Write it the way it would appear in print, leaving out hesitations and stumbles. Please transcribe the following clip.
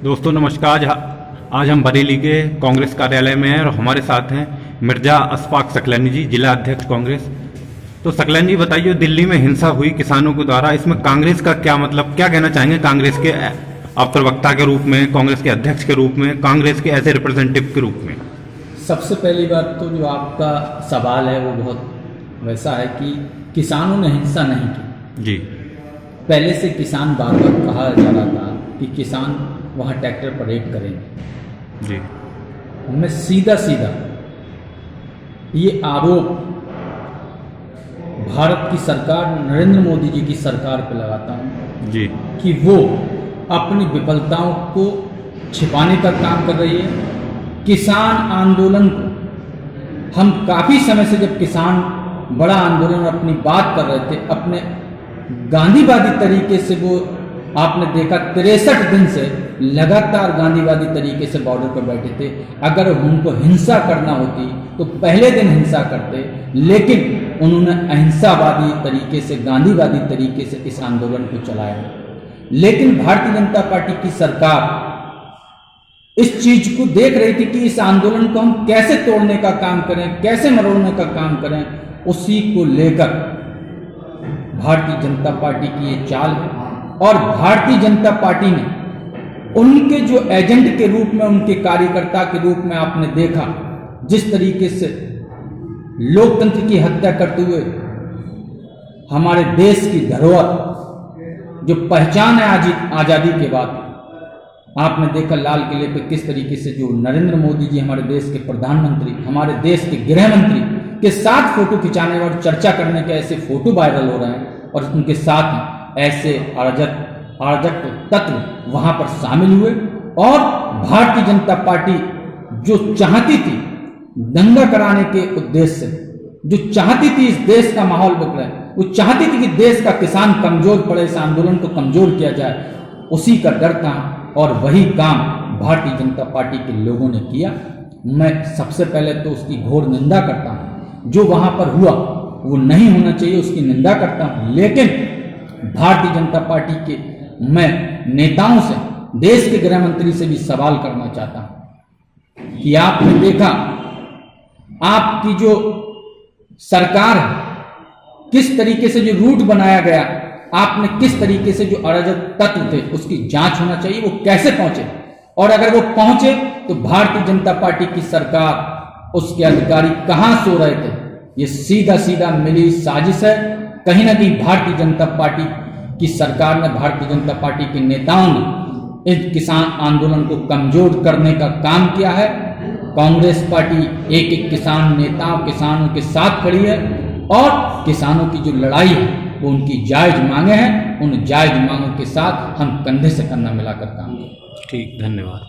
दोस्तों नमस्कार। आज हम बरेली के कांग्रेस कार्यालय में हैं और हमारे साथ हैं मिर्जा अशफाक सकलैनी जी, जिला अध्यक्ष कांग्रेस। तो सकलैनी जी बताइए, दिल्ली में हिंसा हुई किसानों के द्वारा, इसमें कांग्रेस का क्या मतलब, क्या कहना चाहेंगे कांग्रेस के आप प्रवक्ता के रूप में, कांग्रेस के अध्यक्ष के रूप में, कांग्रेस के ऐसे रिप्रेजेंटेटिव के रूप में? सबसे पहली बात तो जो आपका सवाल है वो बहुत वैसा है कि किसानों ने हिंसा नहीं की जी। पहले से किसान बार बार कहा जा रहा था कि किसान वहाँ ट्रैक्टर परेड करेंगे जी। मैं सीधा सीधा ये आरोप भारत की सरकार, नरेंद्र मोदी जी की सरकार पर लगाता हूँ जी कि वो अपनी विफलताओं को छिपाने का काम कर रही है। किसान आंदोलन को हम काफ़ी समय से, जब किसान बड़ा आंदोलन अपनी बात कर रहे थे अपने गांधीवादी तरीके से, वो आपने देखा 63 दिन से लगातार गांधीवादी तरीके से बॉर्डर पर बैठे थे। अगर उनको हिंसा करना होती तो पहले दिन हिंसा करते, लेकिन उन्होंने अहिंसावादी तरीके से, गांधीवादी तरीके से इस आंदोलन को चलाया। लेकिन भारतीय जनता पार्टी की सरकार इस चीज को देख रही थी कि इस आंदोलन को हम कैसे तोड़ने का काम करें, कैसे मरोड़ने का काम करें। उसी को लेकर भारतीय जनता पार्टी की ये चाल है और भारतीय जनता पार्टी ने उनके जो एजेंट के रूप में, उनके कार्यकर्ता के रूप में आपने देखा जिस तरीके से लोकतंत्र की हत्या करते हुए हमारे देश की धरोहर जो पहचान है आजादी के बाद, आपने देखा लाल किले पे किस तरीके से जो नरेंद्र मोदी जी, हमारे देश के प्रधानमंत्री, हमारे देश के गृह मंत्री के साथ फोटो खिंचाने और चर्चा करने के ऐसे फोटो वायरल हो रहे हैं और उनके साथ ही ऐसे अराजक तत्व वहां पर शामिल हुए। और भारतीय जनता पार्टी जो चाहती थी दंगा कराने के उद्देश्य से, जो चाहती थी इस देश का माहौल बिगड़े, वो चाहती थी कि देश का किसान कमजोर पड़े, इस आंदोलन को कमजोर किया जाए, उसी का डर था और वही काम भारतीय जनता पार्टी के लोगों ने किया। मैं सबसे पहले तो उसकी घोर निंदा करता हूँ। जो वहां पर हुआ वो नहीं होना चाहिए, उसकी निंदा करता हूँ। लेकिन भारतीय जनता पार्टी के मैं नेताओं से, देश के गृह मंत्री से भी सवाल करना चाहता हूँ कि आपने देखा आपकी जो सरकार है, किस तरीके से जो रूट बनाया गया, आपने किस तरीके से जो अराजक तत्व थे उसकी जांच होना चाहिए, वो कैसे पहुंचे, और अगर वो पहुंचे तो भारतीय जनता पार्टी की सरकार, उसके अधिकारी कहां सो रहे थे। ये सीधा सीधा मिली साजिश है। कहीं ना कहीं भारतीय जनता पार्टी की सरकार ने, भारतीय जनता पार्टी के नेताओं ने इस किसान आंदोलन को कमजोर करने का काम किया है। कांग्रेस पार्टी एक एक किसान नेताओं, किसानों के साथ खड़ी है और किसानों की जो लड़ाई है वो उनकी जायज मांगे हैं, उन जायज मांगों के साथ हम कंधे से कंधा मिलाकर काम करें। ठीक, धन्यवाद।